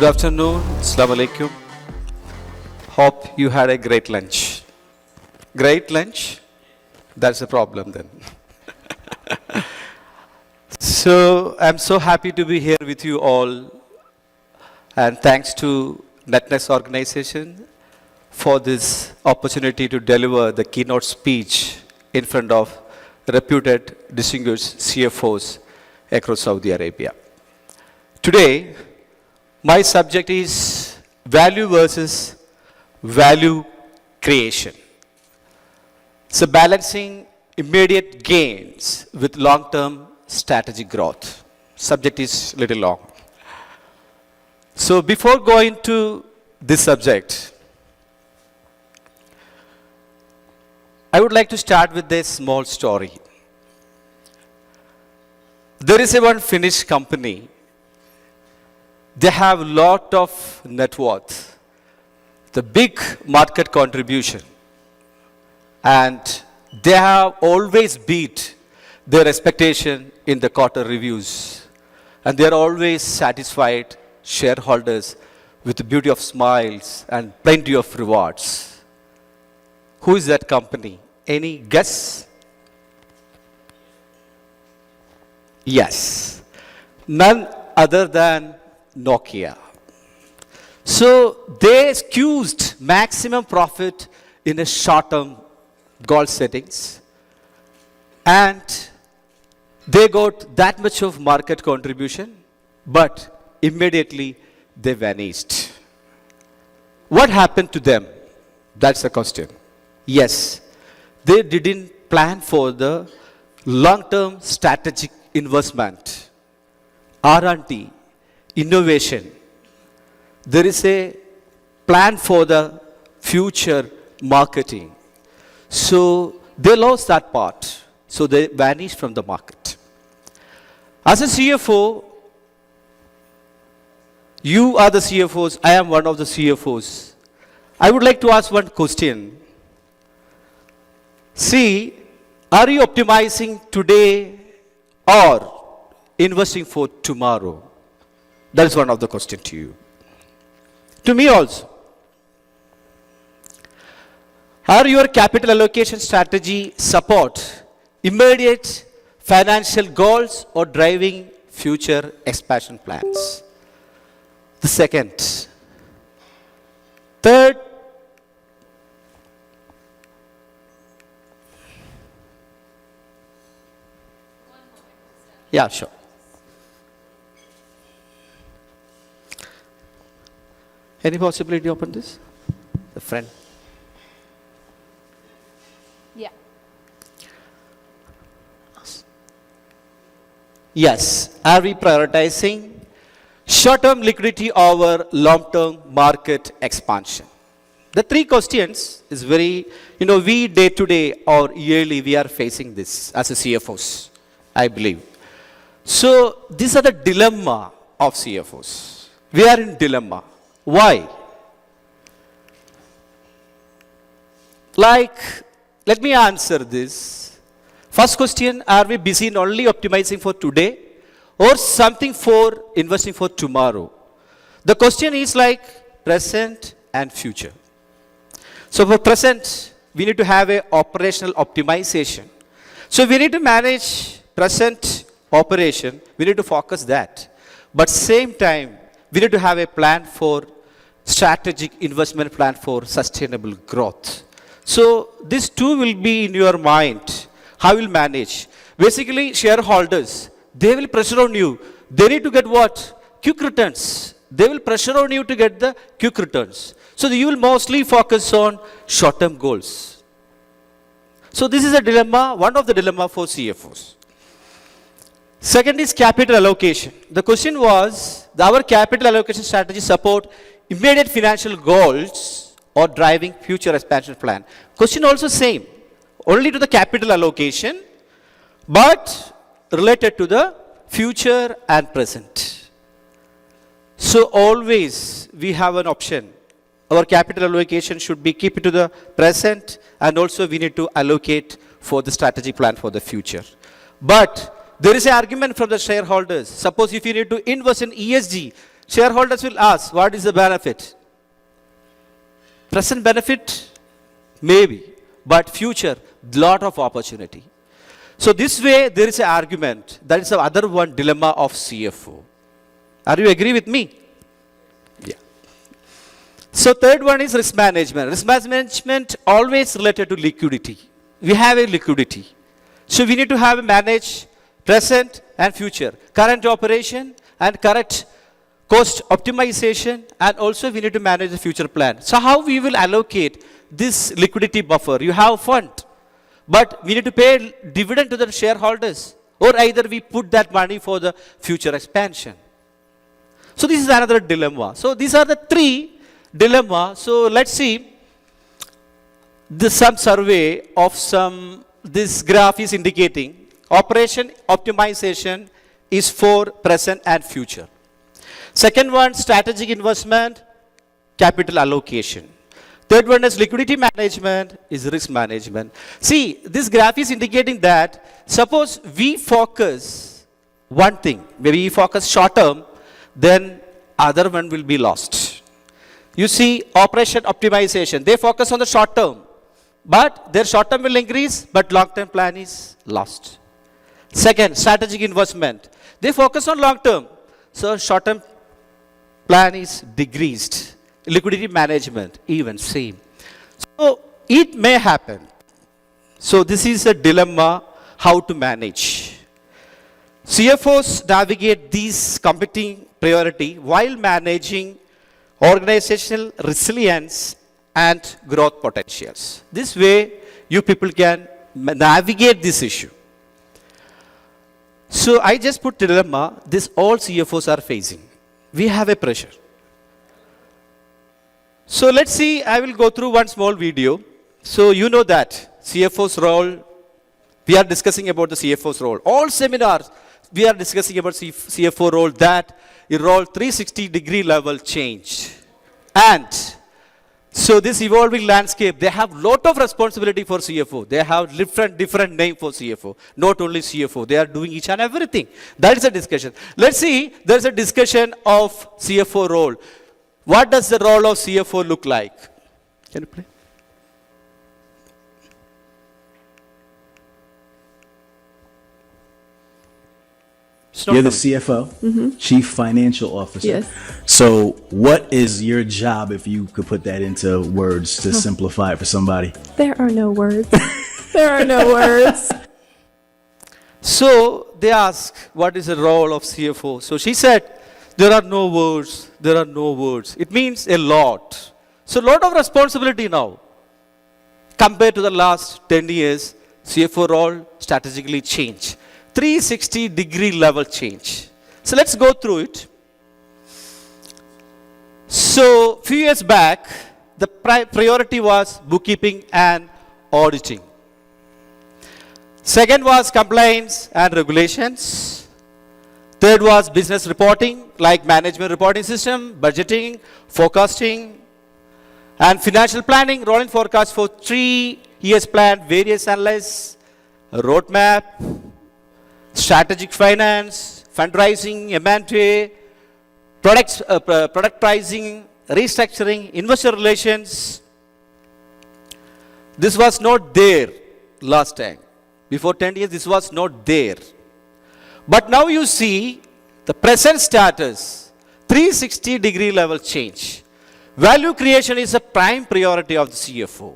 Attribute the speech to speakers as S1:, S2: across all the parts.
S1: Good afternoon. Assalamu alaikum. Hope you had a great lunch. Great lunch? That's the problem then. So I'm so happy to be here with you all, and thanks to Netness organization for this opportunity to deliver the keynote speech in front of reputed distinguished CFOs across Saudi Arabia. Today, my subject is value versus value creation. So balancing immediate gains with long-term strategic growth. Subject is a little long. So before going to this subject, I would like to start with a small story. There is one Finnish company. They have a lot of net worth, the big market contribution, and they have always beat their expectation in the quarter reviews. And they are always satisfied shareholders with the beauty of smiles and plenty of rewards. Who is that company? Any guess? Yes. None other than Nokia. So they squeezed maximum profit in a short-term goal settings, and they got that much of market contribution, but immediately they vanished. What happened to them? That's the question. Yes, they didn't plan for the long-term strategic investment, R&D, innovation. There is a plan for the future marketing. So they lost that part. So they vanished from the market. As a CFO, you are the CFOs, I am one of the CFOs. I would like to ask one question. See, are you optimizing today or investing for tomorrow? That is one of the questions to you. To me also. Are your capital allocation strategy support immediate financial goals or driving future expansion plans? The second. Third, yeah, sure. Any possibility to open this? The friend.
S2: Yeah.
S1: Yes. Are we prioritizing short-term liquidity over long-term market expansion? The three questions is very, we day to day or yearly we are facing this as a CFOs, I believe. So these are the dilemma of CFOs. We are in dilemma. Why? Let me answer this. First question, are we busy in only optimizing for today or something for investing for tomorrow? The question is like present and future. So for present, we need to have a operational optimization. So we need to manage present operation. We need to focus that. But same time, we need to have a plan for strategic investment plan for sustainable growth. So these two will be in your mind. How will manage? Basically, shareholders, they will pressure on you. They need to get what? Quick returns. They will pressure on you to get the quick returns. So you will mostly focus on short-term goals. So this is a dilemma, one of the dilemma for CFOs. Second is capital allocation. The question was, our capital allocation strategy support immediate financial goals or driving future expansion plan? Question also same, only to the capital allocation, but related to the future and present. So always we have an option. Our capital allocation should be keep it to the present, and also we need to allocate for the strategic plan for the future. But there is an argument from the shareholders. Suppose if you need to invest in ESG, shareholders will ask, what is the benefit? Present benefit? Maybe. But future, lot of opportunity. So this way, there is an argument. That is the other one dilemma of CFO. Are you agree with me? Yeah. So third one is risk management. Risk management always related to liquidity. We have a liquidity. So we need to have a manage present and future. Current operation and correct cost optimization, and also we need to manage the future plan. So how we will allocate this liquidity buffer? You have fund, but we need to pay dividend to the shareholders, or either we put that money for the future expansion. So this is another dilemma. So these are the three dilemmas. So let's see. Some survey of this graph is indicating operation optimization is for present and future. Second one, strategic investment, capital allocation. Third one is liquidity management, is risk management. See, this graph is indicating that suppose we focus one thing, maybe we focus short term, then other one will be lost. You see, operation optimization, they focus on the short term, but their short term will increase, but long term plan is lost. Second, strategic investment, they focus on long term, so short term plan is decreased. Liquidity management, even same. So it may happen. So this is a dilemma, how to manage. CFOs navigate these competing priority while managing organizational resilience and growth potentials. This way, you people can navigate this issue. So I just put dilemma, this all CFOs are facing. We have a pressure. So let's see, I will go through one small video. So you know that CFO's role, we are discussing about the CFO's role. All seminars, we are discussing about CFO role, that a role 360-degree level change. And so this evolving landscape, they have lot of responsibility for CFO. They have different name for CFO. Not only CFO, they are doing each and everything. That is a discussion. Let's see, there's a discussion of CFO role. What does the role of CFO look like? Can you play?
S2: You're the CFO, Chief Financial Officer.
S3: Yes.
S2: So what is your job, if you could put that into words to simplify it for somebody?
S3: There are no words. There are no words.
S1: So they ask, what is the role of CFO? So she said, there are no words, there are no words. It means a lot. So a lot of responsibility now. Compared to the last 10 years, CFO role strategically changed. 360-degree level change. So let's go through it. So few years back, the priority was bookkeeping and auditing. Second was compliance and regulations. Third was business reporting, like management reporting system, budgeting, forecasting, and financial planning, rolling forecast for 3 years plan, various analysis, roadmap, strategic finance, fundraising, M&A, product pricing, restructuring, investor relations. This was not there last time. Before 10 years, this was not there. But now you see the present status, 360-degree level change. Value creation is a prime priority of the CFO.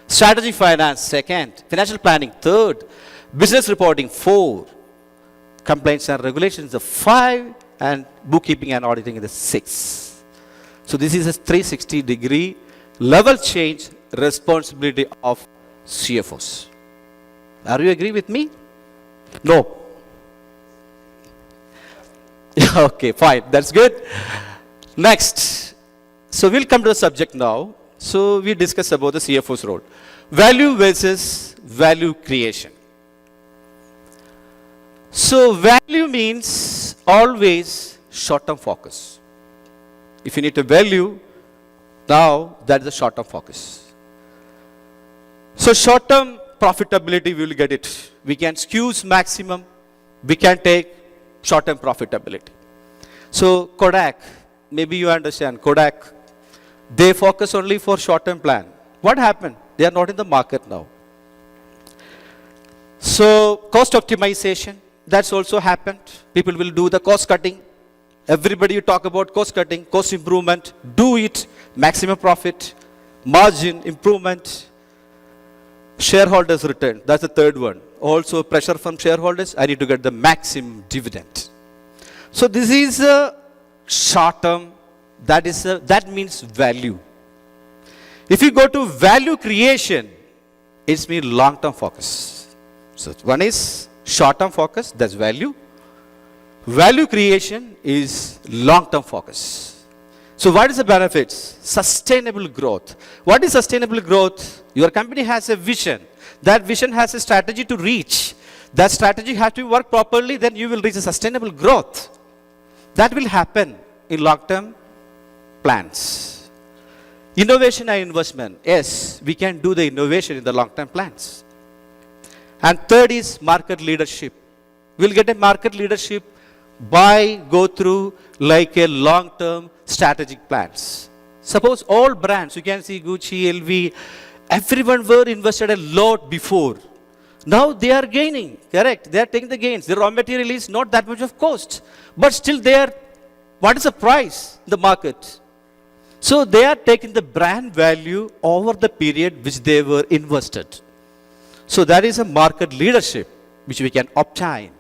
S1: Strategic finance, second. Financial planning, third. Business reporting, 4. Compliance and regulations, the 5. And bookkeeping and auditing is the 6. So this is a 360-degree level change responsibility of CFOs. Are you agree with me? No. Okay, fine. That's good. Next. So we'll come to the subject now. So we discuss about the CFO's role. Value versus value creation. So value means always short-term focus. If you need to value, now that is the short-term focus. So short-term profitability, we will get it. We can squeeze maximum. We can take short-term profitability. So Kodak, maybe you understand, Kodak, they focus only for short-term plan. What happened? They are not in the market now. So cost optimization, that's also happened. People will do the cost cutting. Everybody you talk about cost cutting, cost improvement, do it, maximum profit, margin improvement, shareholders return. That's the third one. Also pressure from shareholders, I need to get the maximum dividend. So this is a short term, that means value. If you go to value creation, it's mean long term focus. So one is short term focus, that's value. Value creation is long term focus. So what is the benefits? Sustainable growth. What is sustainable growth? Your company has a vision. That vision has a strategy to reach. That strategy has to work properly, then you will reach a sustainable growth. That will happen in long term plans. Innovation and investment. Yes, we can do the innovation in the long term plans. And third is market leadership. We'll get a market leadership by go through like a long term strategic plans. Suppose all brands, you can see Gucci, LV, everyone were invested a lot before. Now they are gaining, correct? They are taking the gains. The raw material is not that much of cost. But still they are, what is the price in the market? So they are taking the brand value over the period which they were invested. So that is a market leadership which we can obtain.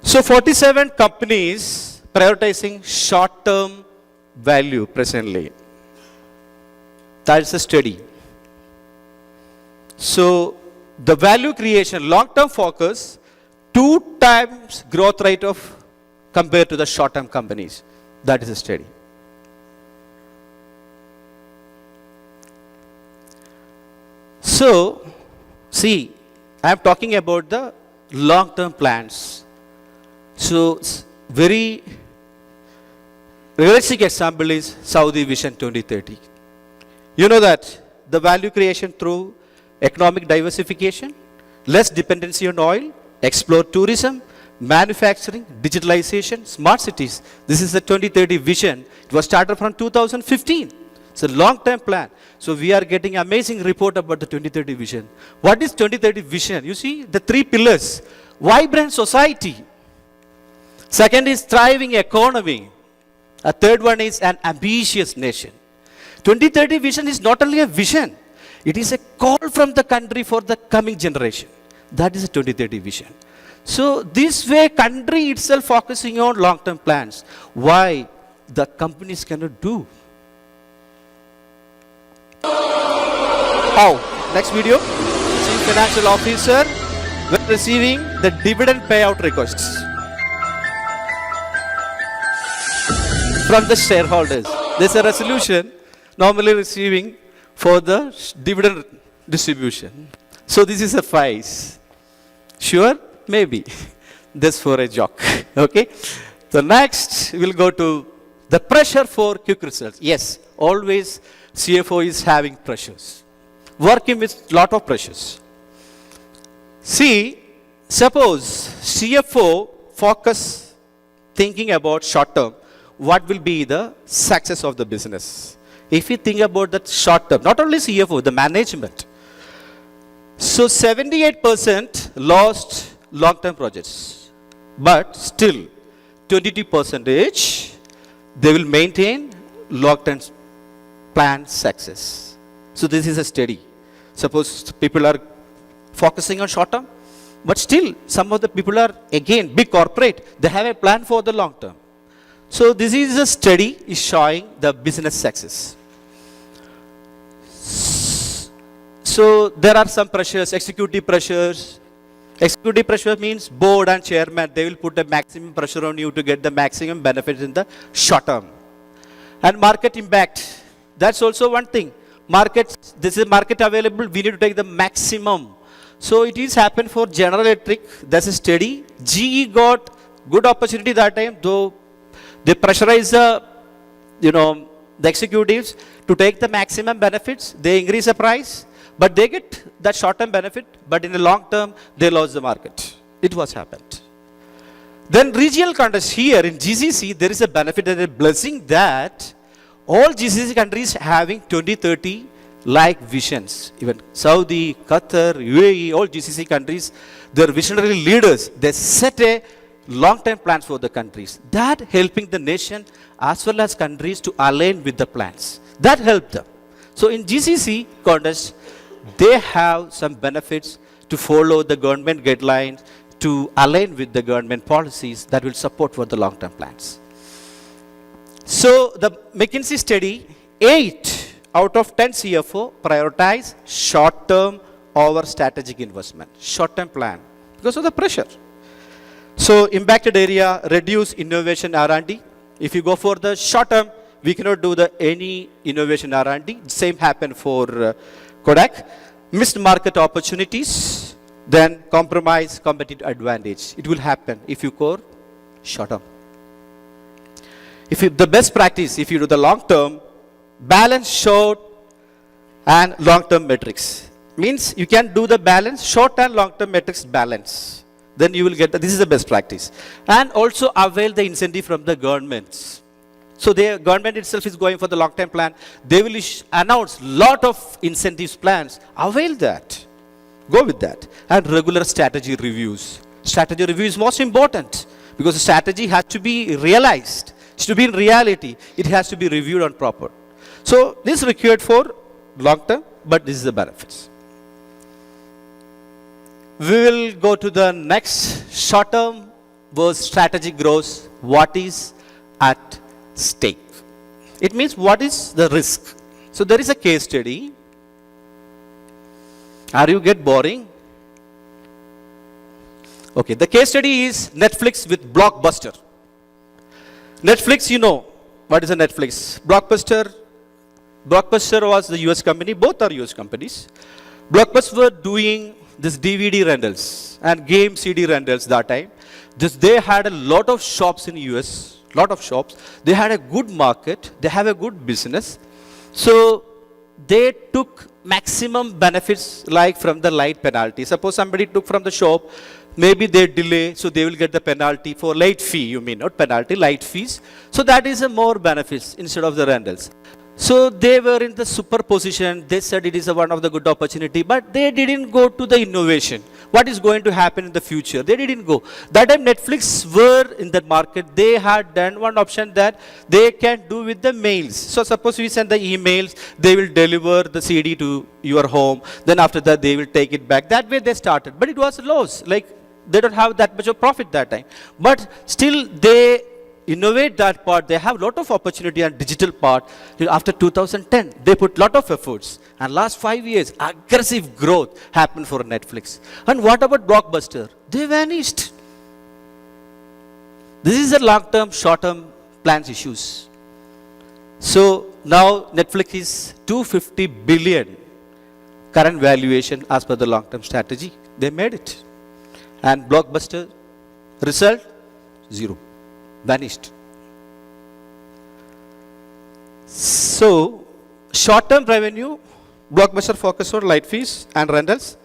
S1: So 47 companies prioritizing short-term value presently. That is a study. So the value creation, long-term focus, 2 times growth rate of compared to the short-term companies. That is a study. So, see, I am talking about the long-term plans. So, very realistic example is Saudi Vision 2030. You know that the value creation through economic diversification, less dependency on oil, explore tourism, manufacturing, digitalization, smart cities. This is the 2030 vision. It was started from 2015. It's a long-term plan. So we are getting amazing report about the 2030 vision. What is 2030 vision? You see the 3 pillars. Vibrant society. Second is thriving economy. A third one is an ambitious nation. 2030 vision is not only a vision. It is a call from the country for the coming generation. That is a 2030 vision. So this way country itself focusing on long-term plans. Why the companies cannot do? Oh, next video. Chief Financial Officer when receiving the dividend payout requests from the shareholders. There's a resolution normally receiving for the dividend distribution. So this is a price. Sure? Maybe. This for a joke. Okay? So next, we'll go to the pressure for quick results. Yes, always CFO is having pressures. Working with lot of pressures. See, suppose CFO focus thinking about short term, what will be the success of the business? If you think about that short term, not only CFO, the management. So 78% lost long-term projects, but still 22% they will maintain long-term plan success. So this is a study. Suppose people are focusing on short-term, but still some of the people are again big corporate. They have a plan for the long-term. So this is a study is showing the business success. So there are some pressures, executive pressures. Executive pressure means board and chairman, they will put a maximum pressure on you to get the maximum benefits in the short term. And market impact, that's also one thing. Market, this is market available, we need to take the maximum. So it is happened for General Electric, that's a study. GE got good opportunity that time, though they pressurize the executives to take the maximum benefits, they increase the price. But they get that short-term benefit, but in the long term, they lost the market. It was happened. Then regional context here in GCC, there is a benefit and a blessing that all GCC countries having 2030 like visions. Even Saudi, Qatar, UAE, all GCC countries, their visionary leaders, they set a long-term plans for the countries. That helping the nation as well as countries to align with the plans. That helped them. So in GCC context, they have some benefits to follow the government guidelines, to align with the government policies that will support for the long-term plans. So the McKinsey study, 8 out of 10 CFO prioritize short-term over strategic investment, short-term plan, because of the pressure. So impacted area, reduce innovation R&D. If you go for the short-term, we cannot do any innovation R&D. Same happened for Kodak. Missed market opportunities, then compromise competitive advantage. It will happen if you go short-term. The best practice, if you do the long-term, balance short and long-term metrics. Means you can do the balance, short and long-term metrics balance. Then you will get, this is the best practice. And also avail the incentive from the governments. So the government itself is going for the long-term plan. They will announce lot of incentives plans. Avail that. Go with that. And regular strategy reviews. Strategy review is most important because the strategy has to be realized. It's to be in reality. It has to be reviewed on proper. So this is required for long-term, but this is the benefits. We will go to the next short-term versus strategic growth. What is at stake? It means what is the risk? So there is a case study. Are you get boring? Okay, the case study is Netflix with Blockbuster. Netflix, you know, what is a Netflix? Blockbuster was the US company, both are US companies. Blockbuster were doing this DVD rentals and game CD rentals that time. They had a lot of shops in US, lot of shops. They had a good market, they have a good business. So they took maximum benefits like from the light penalty. Suppose somebody took from the shop, maybe they delay, so they will get the penalty for late fee, you mean, not penalty, light fees. So that is a more benefits instead of the rentals. So they were in the superposition. They said it is one of the good opportunity, but they didn't go to the innovation. What is going to happen in the future? They didn't go. That time Netflix were in that market. They had done one option that they can do with the mails. So suppose we send the emails, they will deliver the CD to your home. Then after that, they will take it back. That way they started. But it was a loss. Like they don't have that much of profit that time. But still they innovate that part. They have a lot of opportunity on digital part. After 2010, they put lot of efforts. And last 5 years, aggressive growth happened for Netflix. And what about Blockbuster? They vanished. This is a long-term, short-term plans issues. So now Netflix is 250 billion current valuation as per the long-term strategy. They made it. And Blockbuster, result, zero. Vanished. So, short-term revenue, Blockbuster focus on light fees and rentals.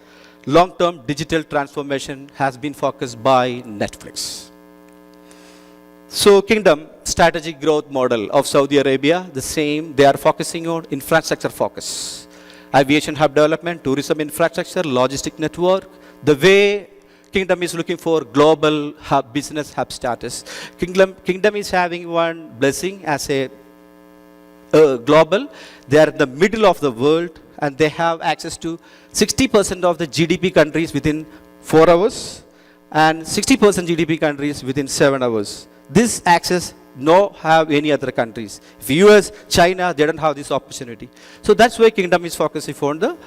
S1: Long-term digital transformation has been focused by Netflix. So, Kingdom, strategic growth model of Saudi Arabia, the same. They are focusing on infrastructure focus. Aviation hub development, tourism infrastructure, logistic network. The way Kingdom is looking for global hub, business hub status. Kingdom is having one blessing as a global. They are in the middle of the world and they have access to 60% of the GDP countries within 4 hours and 60% GDP countries within 7 hours. This access no have any other countries. If US, China, they don't have this opportunity. So that's why Kingdom is focusing on the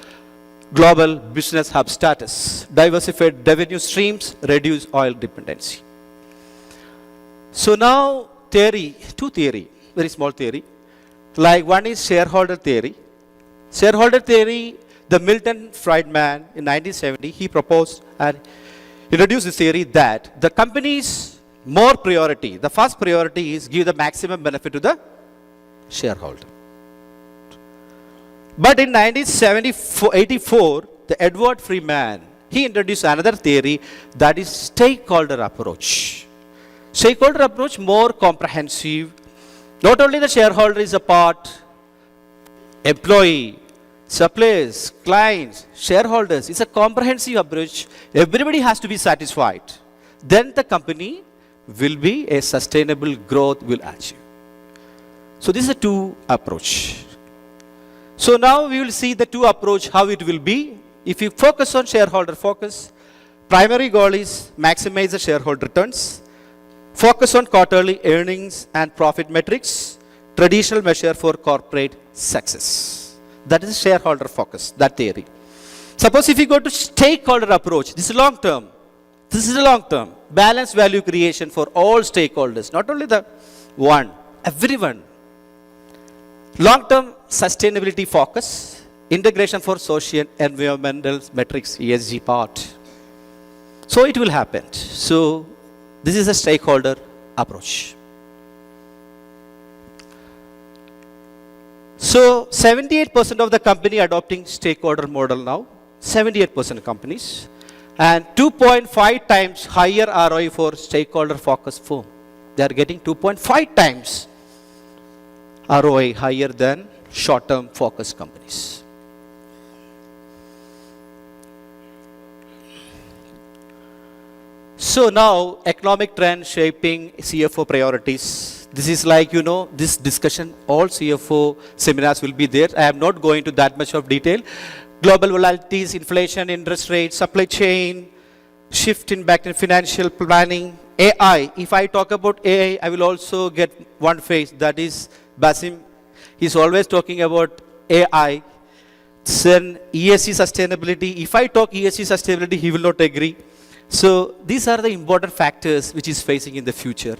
S1: global business hub status, diversified revenue streams, reduce oil dependency. So now theory, two theory, very small theory. Like one is shareholder theory. Shareholder theory, the Milton Friedman in 1970, he proposed and introduced this theory that the company's more priority, the first priority is give the maximum benefit to the shareholder. But in 1984, the Edward Freeman, he introduced another theory that is stakeholder approach. Stakeholder approach more comprehensive. Not only the shareholder is a part, employee, suppliers, clients, shareholders. It's a comprehensive approach. Everybody has to be satisfied. Then the company will be a sustainable growth will achieve. So this is a two approach. So now we will see the two approach, how it will be. If you focus on shareholder focus, primary goal is maximize the shareholder returns. Focus on quarterly earnings and profit metrics, traditional measure for corporate success. That is shareholder focus, that theory. Suppose if you go to stakeholder approach, this is long term. This is a long term. Balanced value creation for all stakeholders, not only the one, everyone. Long term sustainability focus, integration for social environmental metrics, ESG part. So it will happen. So this is a stakeholder approach. So 78% of the company adopting stakeholder model now, 78% of companies, and 2.5 times higher ROI for stakeholder focus firm. They are getting 2.5 times ROI higher than short-term focus companies. So now, economic trend shaping CFO priorities. This is like, this discussion, all CFO seminars will be there. I am not going to that much of detail. Global volatilities, inflation, interest rates, supply chain, shift in back in financial planning, AI. If I talk about AI, I will also get one face, that is Basim. He's always talking about AI. Then ESG sustainability. If I talk ESG sustainability, he will not agree. So these are the important factors which is facing in the future.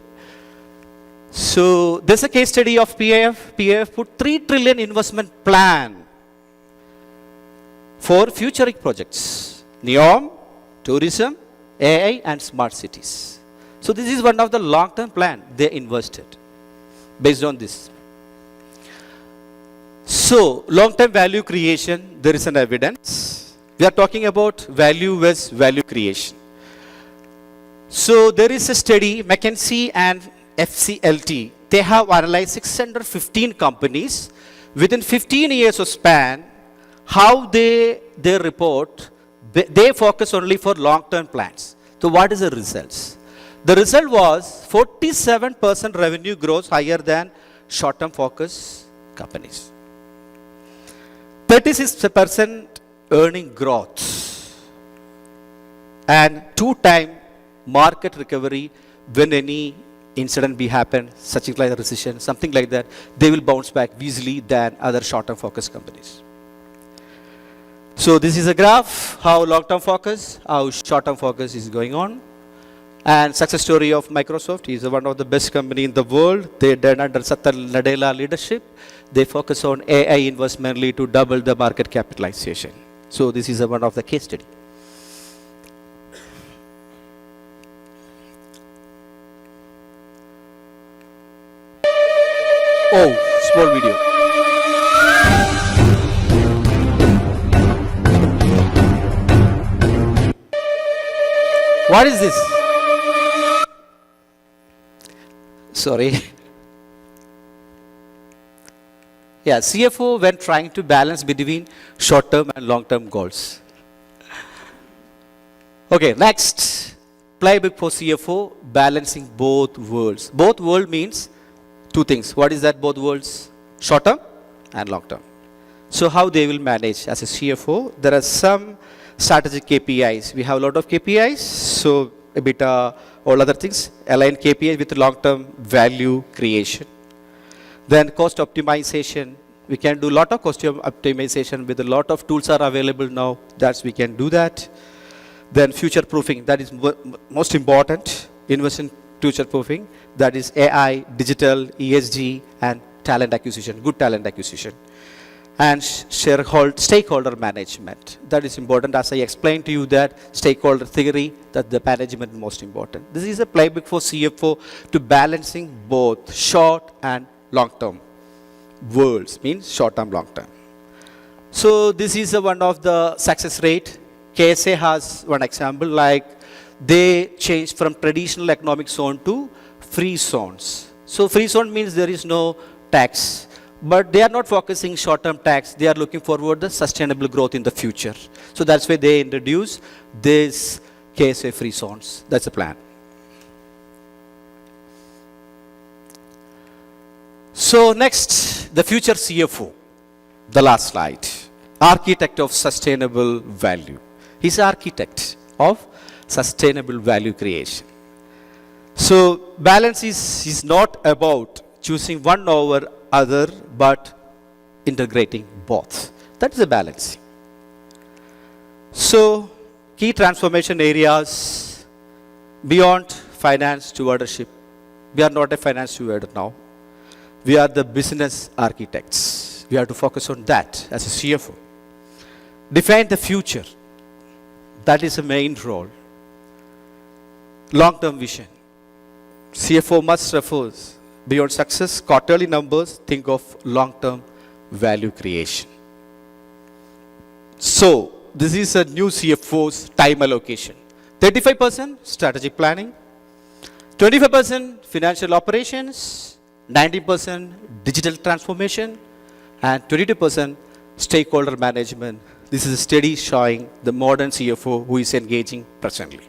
S1: So there's a case study of PAF. PAF put 3 trillion investment plan for future projects. NEOM, tourism, AI and smart cities. So this is one of the long-term plan they invested based on this. So long-term value creation, there is an evidence. We are talking about value versus value creation. So there is a study, McKinsey and FCLT. They have analyzed 615 companies within 15 years of span. How they report, they focus only for long-term plans. So what is the results? The result was 47% revenue growth higher than short-term focus companies. 36% earning growth and 2-time market recovery when any incident be happen, such as like a recession, something like that, they will bounce back easily than other short-term focus companies. So this is a graph, how long-term focus, how short-term focus is going on. And success story of Microsoft is one of the best company in the world. They done under Satya Nadella leadership. They focus on AI investment to double the market capitalization. So this is one of the case study. Oh, small video. What is this? Sorry. Yeah, CFO when trying to balance between short-term and long-term goals. Okay, next. Playbook for CFO, balancing both worlds. Both world means two things. What is that both worlds? Short-term and long-term. So how they will manage as a CFO? There are some strategic KPIs. We have a lot of KPIs. So EBITDA, all other things. Align KPIs with long-term value creation. Then cost optimization. We can do a lot of cost optimization with a lot of tools are available now. That's we can do that. Then future proofing. That is most important. Invest in future proofing. That is AI, digital, ESG, and talent acquisition, good talent acquisition. And stakeholder management. That is important. As I explained to you that stakeholder theory, that the management is most important. This is a playbook for CFO to balancing both short and long-term worlds, means short-term, long-term. So this is one of the success rate. KSA has one example, like they changed from traditional economic zone to free zones. So free zone means there is no tax, but they are not focusing short-term tax. They are looking forward the sustainable growth in the future. So that's why they introduce this KSA free zones. That's the plan. So next, the future CFO, the last slide. Architect of sustainable value. He's architect of sustainable value creation. So balance is not about choosing one over other, but integrating both. That is a balance. So key transformation areas beyond finance stewardship. We are not a finance steward now. We are the business architects. We have to focus on that as a CFO. Define the future. That is the main role. Long-term vision. CFO must refer beyond success, quarterly numbers, think of long-term value creation. So, this is a new CFO's time allocation. 35% strategic planning, 25% financial operations, 90% digital transformation, and 22% stakeholder management. This is a study showing the modern CFO who is engaging presently.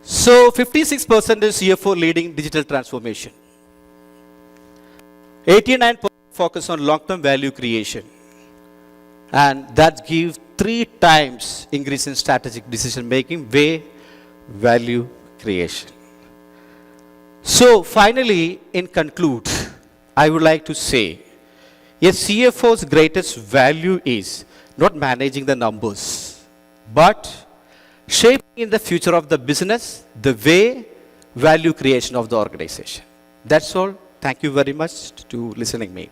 S1: So 56% is CFO leading digital transformation. 89% focus on long-term value creation. And that gives 3 times increase in strategic decision making, value creation. So finally, in conclude, I would like to say, a CFO's greatest value is not managing the numbers, but shaping in the future of the business, the value creation of the organization. That's all. Thank you very much to listening me.